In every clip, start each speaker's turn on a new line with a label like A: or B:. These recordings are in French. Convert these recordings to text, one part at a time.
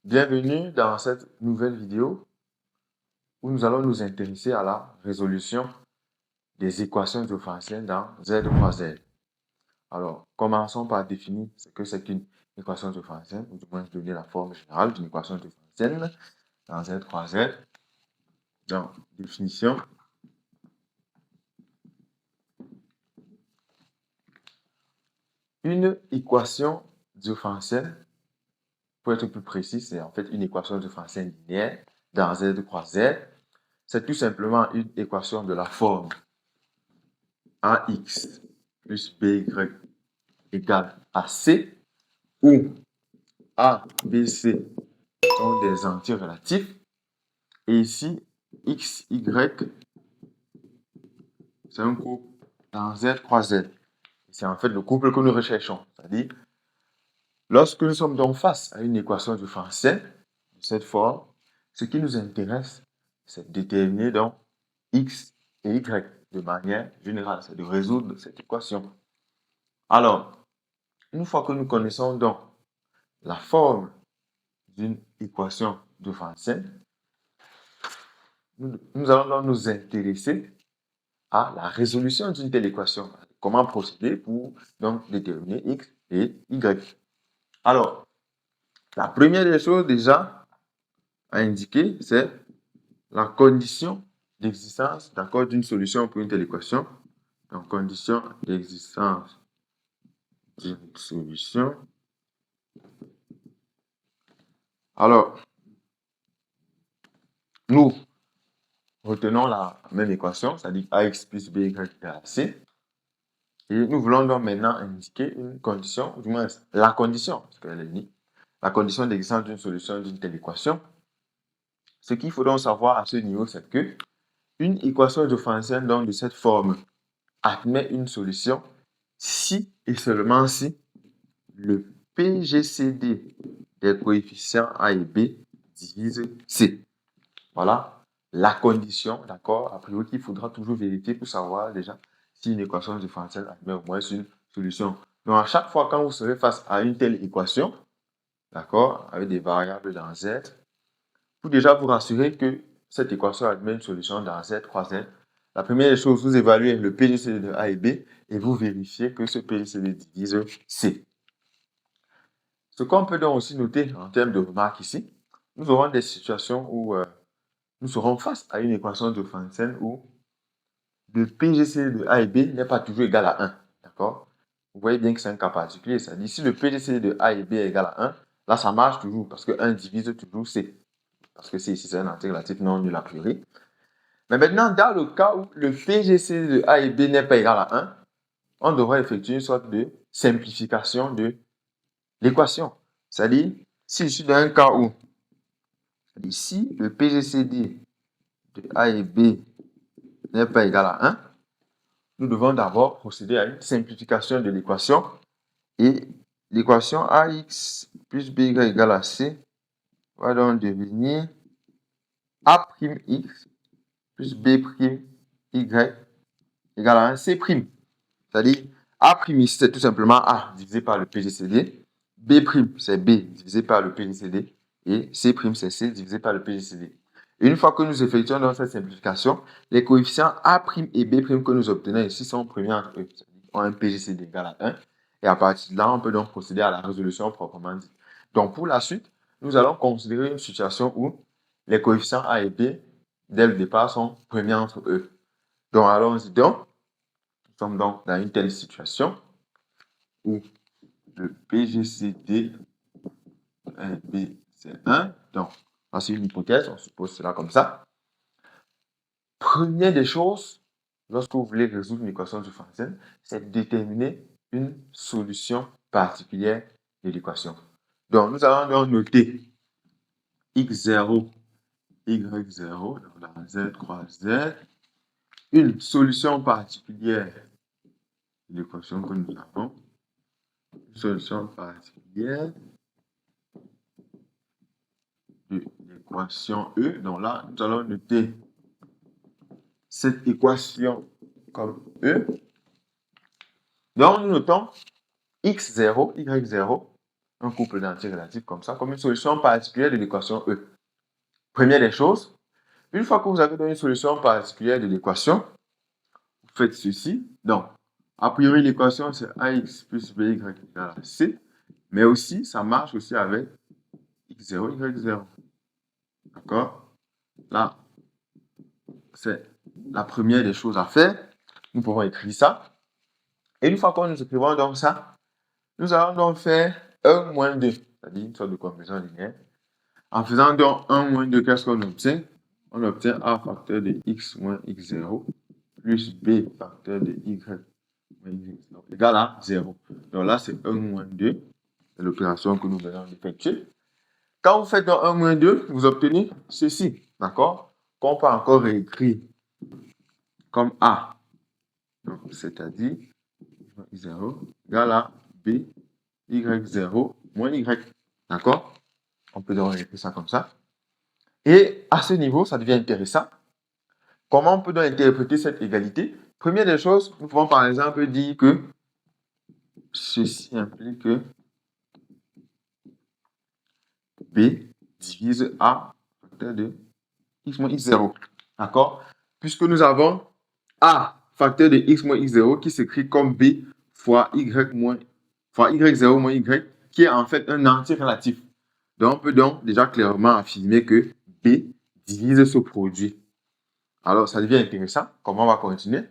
A: Bienvenue dans cette nouvelle vidéo où nous allons nous intéresser à la résolution des équations différéentielles dans Z fois Z. Alors, commençons par définir ce que c'est qu'une équation différentielle, ou du moins donner la forme générale d'une équation différentielle dans Z fois Z. Donc, définition. Une équation différentielle, pour être plus précis, c'est en fait une équation différentielle linéaire dans Z fois Z. C'est tout simplement une équation de la forme AX plus BY égale à C, où A, B, C sont des entiers relatifs. Et ici, X, Y, c'est un couple dans Z croix Z. C'est en fait le couple que nous recherchons. C'est-à-dire, lorsque nous sommes donc face à une équation différentielle de cette forme, ce qui nous intéresse, c'est de déterminer donc X et Y de manière générale. C'est de résoudre cette équation. Alors, une fois que nous connaissons donc la forme d'une équation différentielle, nous allons donc nous intéresser à la résolution d'une telle équation. Comment procéder pour donc déterminer X et Y. Alors, la première des choses déjà à indiquer, c'est la condition d'existence d'accord d'une solution pour une telle équation. Donc, condition d'existence d'une solution. Alors, nous retenons la même équation, c'est-à-dire AX plus BY égale à C. Et nous voulons donc maintenant indiquer une condition, du moins la condition, parce qu'elle est unique, la condition d'existence d'une solution d'une telle équation. Ce qu'il faut donc savoir à ce niveau, c'est que une équation différentielle donc de cette forme admet une solution si et seulement si le PGCD des coefficients A et B divise C. Voilà la condition, d'accord, a priori qu'il faudra toujours vérifier pour savoir déjà si une équation différentielle admet au moins une solution. Donc, à chaque fois quand vous serez face à une telle équation, d'accord, avec des variables dans Z, pour déjà vous rassurer que cette équation admet une solution dans Z croix Z, la première des choses, vous évaluez le PGCD de A et B et vous vérifiez que ce PGCD divise C. Ce qu'on peut donc aussi noter en termes de remarques ici, nous aurons des situations où nous serons face à une équation différentielle où le PGCD de A et B n'est pas toujours égal à 1. D'accord? Vous voyez bien que c'est un cas particulier. C'est-à-dire, si le PGCD de A et B est égal à 1, là, ça marche toujours parce que 1 divise toujours C. Parce que C ici, c'est un entier relatif non nul a priori. Mais maintenant, dans le cas où le PGCD de A et B n'est pas égal à 1, on devrait effectuer une sorte de simplification de l'équation. C'est-à-dire, si je suis dans un cas où, si le PGCD de A et B n'est pas égal à 1, nous devons d'abord procéder à une simplification de l'équation et l'équation AX plus BY égale à C va donc devenir A'X plus B'Y égale à 1 C'. C'est-à-dire A' ici c'est tout simplement A divisé par le PGCD, B' c'est B divisé par le PGCD et C' c'est C divisé par le PGCD. Et une fois que nous effectuons dans cette simplification, les coefficients A' et B' que nous obtenons ici sont premiers entre eux, ont un PGCD égal à 1. Et à partir de là, on peut donc procéder à la résolution proprement dite. Donc pour la suite, nous allons considérer une situation où les coefficients A et B, dès le départ, sont premiers entre eux. Donc allons-y donc. Nous sommes donc dans une telle situation où le PGCD 1B c'est 1. Donc, c'est une hypothèse, on suppose cela comme ça. Première des choses, lorsque vous voulez résoudre une équation différentielle, c'est de déterminer une solution particulière de l'équation. Donc, nous allons donc noter x0, y0, dans Z croix Z, une solution particulière de l'équation que nous avons. Une solution particulière de l'équation E. Donc là, nous allons noter cette équation comme E. Donc, nous notons x0, y0 un couple d'entiers relatifs comme ça, comme une solution particulière de l'équation E. Première des choses, une fois que vous avez donné une solution particulière de l'équation, vous faites ceci. Donc, a priori, l'équation, c'est ax plus by égale à c, mais aussi, ça marche aussi avec x0, y0. D'accord? Là, c'est la première des choses à faire. Nous pouvons écrire ça. Et une fois que nous écrivons donc ça, nous allons donc faire 1 moins 2, c'est-à-dire une sorte de combinaison linéaire. En faisant donc 1 moins 2, qu'est-ce qu'on obtient? On obtient a facteur de x moins x0 plus b facteur de y moins y0 égale à 0. Donc là, c'est 1 moins 2. C'est l'opération que nous venons d'effectuer. Quand vous faites donc 1 moins 2, vous obtenez ceci. D'accord? Qu'on peut encore réécrire comme a. C'est-à-dire y0 égale à b y0 moins y. D'accord? On peut donc écrire ça comme ça. Et à ce niveau, ça devient intéressant. Comment on peut donc interpréter cette égalité? Première des choses, nous pouvons par exemple dire que ceci implique que B divise A facteur de x moins x0. D'accord? Puisque nous avons A facteur de x moins x0 qui s'écrit comme B fois y0 moins y, qui est en fait un entier relatif. Donc, on peut donc déjà clairement affirmer que B divise ce produit. Alors, ça devient intéressant. Comment on va continuer?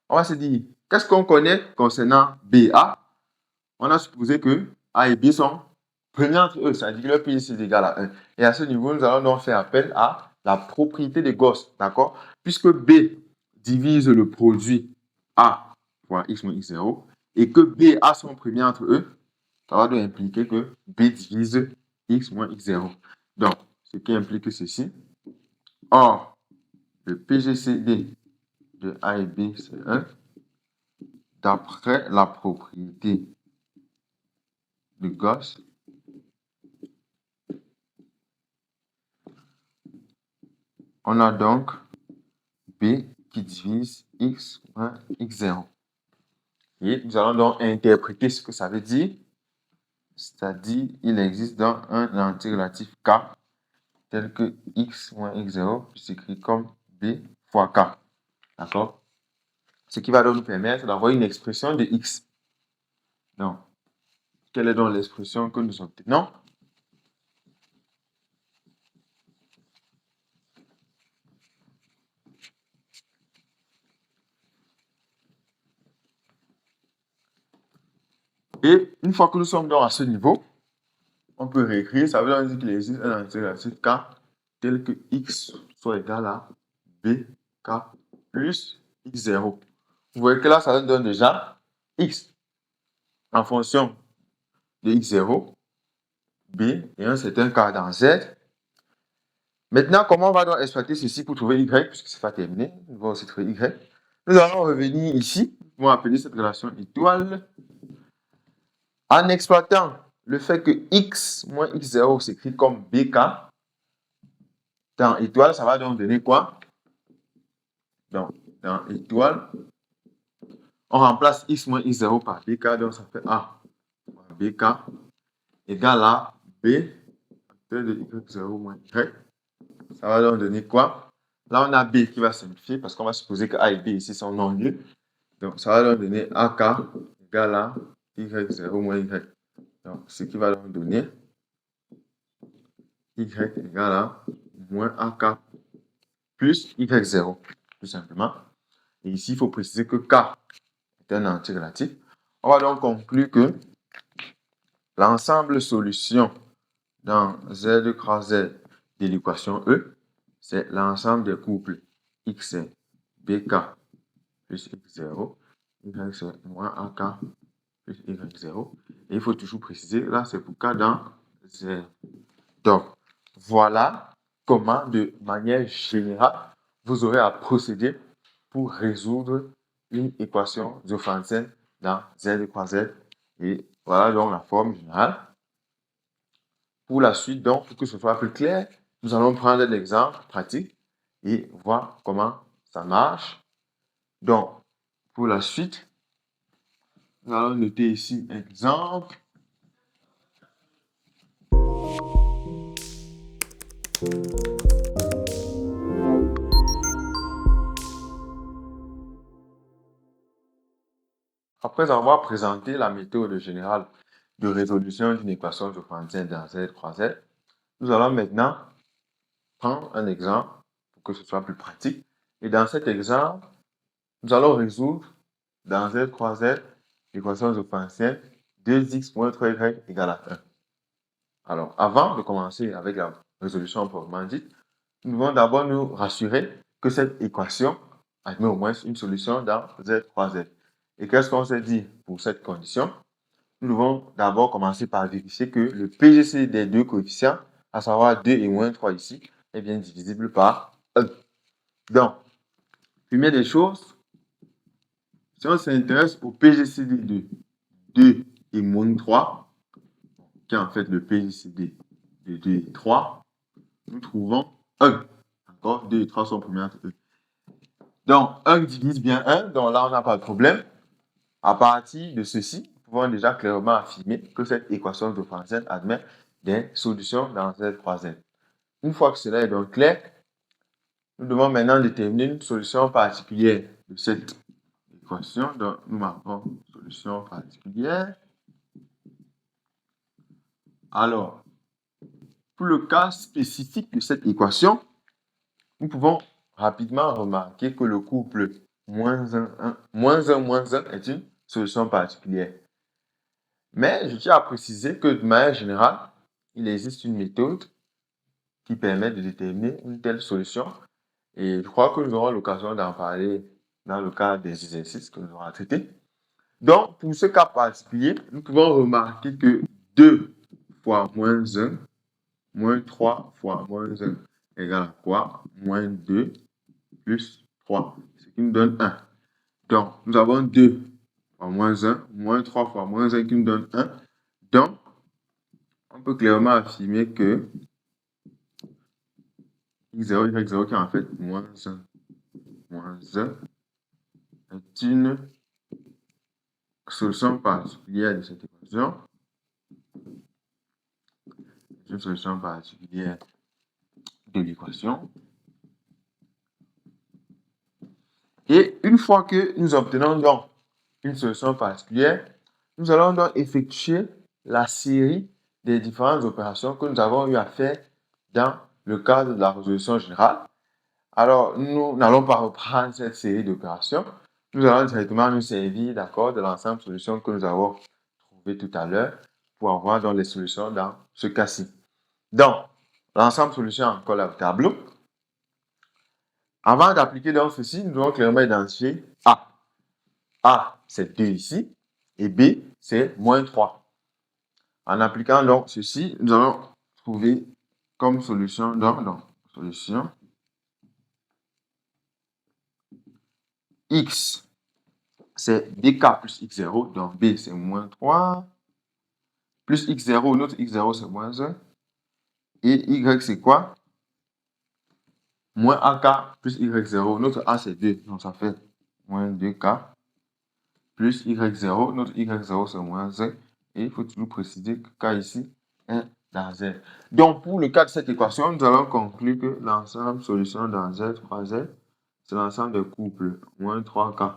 A: On va se dire, qu'est-ce qu'on connaît concernant BA? On a supposé que A et B sont premiers entre eux, c'est-à-dire que leur PIC est égal à 1. Et à ce niveau, nous allons donc faire appel à la propriété de Gauss, d'accord? Puisque B divise le produit A fois x moins x0 et que B A sont premiers entre eux, ça va donc impliquer que B divise x moins x0. Donc, ce qui implique ceci. Or, le PGCD de A et B, c'est 1. D'après la propriété de Gauss, on a donc B qui divise x moins x0. Et nous allons donc interpréter ce que ça veut dire. C'est-à-dire, il existe donc un entier relatif K tel que x moins x0 puis s'écrit comme B fois K. D'accord? Ce qui va donc nous permettre d'avoir une expression de x. Donc, quelle est donc l'expression que nous obtenons? Et une fois que nous sommes donc à ce niveau, on peut réécrire, ça veut dire qu'il existe un entier relatif K tel que x soit égal à bk plus x0. Vous voyez que là, ça donne déjà x en fonction de x0, b et un certain K dans z. Maintenant, comment on va donc exploiter ceci pour trouver y, puisque c'est pas terminé, nous allons aussi trouver y. Nous allons revenir ici, on va appeler cette relation étoile, en exploitant le fait que x moins x0 s'écrit comme bk. Dans étoile, ça va donc donner quoi? Donc, dans étoile, on remplace x moins x0 par bk, donc ça fait a moins bk égale à b facteur de y0 moins y. Ça va donc donner quoi? Là, on a b qui va simplifier parce qu'on va supposer que a et b ici sont non nuls. Donc, ça va donc donner ak égale à y0 moins y. Donc, ce qui va donc donner y égale à moins ak plus y0, tout simplement. Et ici, il faut préciser que k est un entier relatif. On va donc conclure que l'ensemble solution dans Z croix Z de l'équation E, c'est l'ensemble des couples x c'est bk plus x0, y c'est moins ak plus y0. Et il faut toujours préciser, là c'est pour k dans Z. Donc, voilà comment, de manière générale, vous aurez à procéder pour résoudre une équation diophantienne dans Z croix Z. Et voilà donc la forme générale. Pour la suite, donc, pour que ce soit plus clair, nous allons prendre l'exemple pratique et voir comment ça marche. Donc, pour la suite, nous allons noter ici exemple. Après avoir présenté la méthode générale de résolution d'une équation différentielle dans Z croix Z, nous allons maintenant prendre un exemple pour que ce soit plus pratique. Et dans cet exemple, nous allons résoudre dans Z croix Z l'équation différentielle 2x moins 3y égale à 1. Alors, avant de commencer avec la résolution proprement dite, nous devons d'abord nous rassurer que cette équation admet au moins une solution dans Z croix Z. Et qu'est-ce qu'on s'est dit pour cette condition? Nous devons d'abord commencer par vérifier que le PGC des deux coefficients, à savoir 2 et moins 3 ici, est bien divisible par 1. Donc, première des choses, si on s'intéresse au PGC des 2 et moins 3, qui est en fait le PGC de 2 et 3, nous trouvons 1. D'accord? 2 et 3 sont premiers entre eux. Donc, 1 divise bien 1, donc là, on n'a pas de problème. À partir de ceci, nous pouvons déjà clairement affirmer que cette équation différentielle admet des solutions dans Z croix Z. Une fois que cela est donc clair, nous devons maintenant déterminer une solution particulière de cette équation. Donc, nous marquons solution particulière. Alors, pour le cas spécifique de cette équation, nous pouvons rapidement remarquer que le couple moins 1, moins 1 est une solution particulière. Mais je tiens à préciser que de manière générale, il existe une méthode qui permet de déterminer une telle solution. Et je crois que nous aurons l'occasion d'en parler dans le cadre des exercices que nous aurons traités. Donc, pour ce cas particulier, nous pouvons remarquer que 2 fois moins 1, moins 3 fois moins 1 égale à quoi? Moins 2 plus 3, ce qui nous donne 1. Donc, nous avons 2 fois moins 1, moins 3 fois moins 1 qui nous donne 1. Donc, on peut clairement affirmer que x0, y0 qui est en fait moins 1 est une solution particulière de cette équation. Une solution particulière de l'équation. Et une fois que nous obtenons donc une solution particulière, nous allons donc effectuer la série des différentes opérations que nous avons eu à faire dans le cadre de la résolution générale. Alors, nous n'allons pas reprendre cette série d'opérations. Nous allons directement nous servir, d'accord, de l'ensemble de solutions que nous avons trouvé tout à l'heure pour avoir donc les solutions dans ce cas-ci. Donc, l'ensemble de solutions encore là au tableau. Avant d'appliquer donc ceci, nous devons clairement identifier A. A, c'est 2 ici, et B, c'est moins 3. En appliquant donc ceci, nous allons trouver comme solution, donc solution X, c'est BK plus X0, donc B, c'est moins 3, plus X0, notre X0, c'est moins 1, et Y, c'est quoi? Moins AK plus Y0, notre A, c'est 2, donc ça fait moins 2K, plus Y0, notre Y0, c'est moins 1, et il faut toujours préciser que K ici est dans Z. Donc, pour le cas de cette équation, nous allons conclure que l'ensemble solution dans Z croix Z, c'est l'ensemble des couples moins 3K,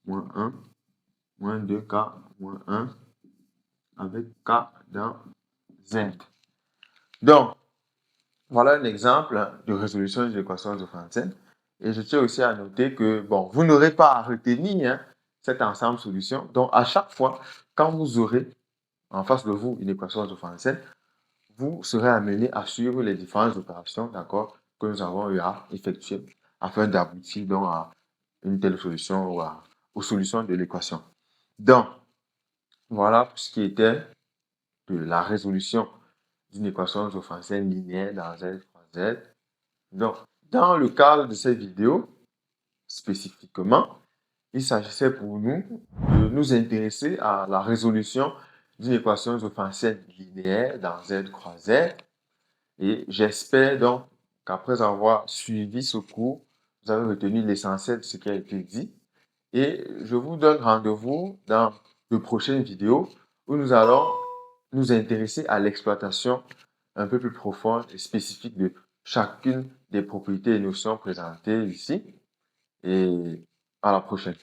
A: moins 1, moins 2K, moins 1, avec K dans Z. Donc, voilà un exemple de résolution de l'équation différentielle. Et je tiens aussi à noter que, bon, vous n'aurez pas à retenir cet ensemble de solutions. Donc, à chaque fois, quand vous aurez en face de vous une équation différentielle, vous serez amené à suivre les différentes opérations, d'accord, que nous avons eu à effectuer afin d'aboutir donc à une telle solution ou aux solutions de l'équation. Donc, voilà pour ce qui était de la résolution d'une équation différentielle linéaire dans Z croix Z. Donc, dans le cadre de cette vidéo, spécifiquement, il s'agissait pour nous de nous intéresser à la résolution d'une équation différentielle linéaire dans Z croix Z. Et j'espère donc qu'après avoir suivi ce cours, vous avez retenu l'essentiel de ce qui a été dit. Et je vous donne rendez-vous dans de prochaines vidéos où nous allons nous intéresser à l'exploitation un peu plus profonde et spécifique de chacune des propriétés et notions présentées ici. Et à la prochaine.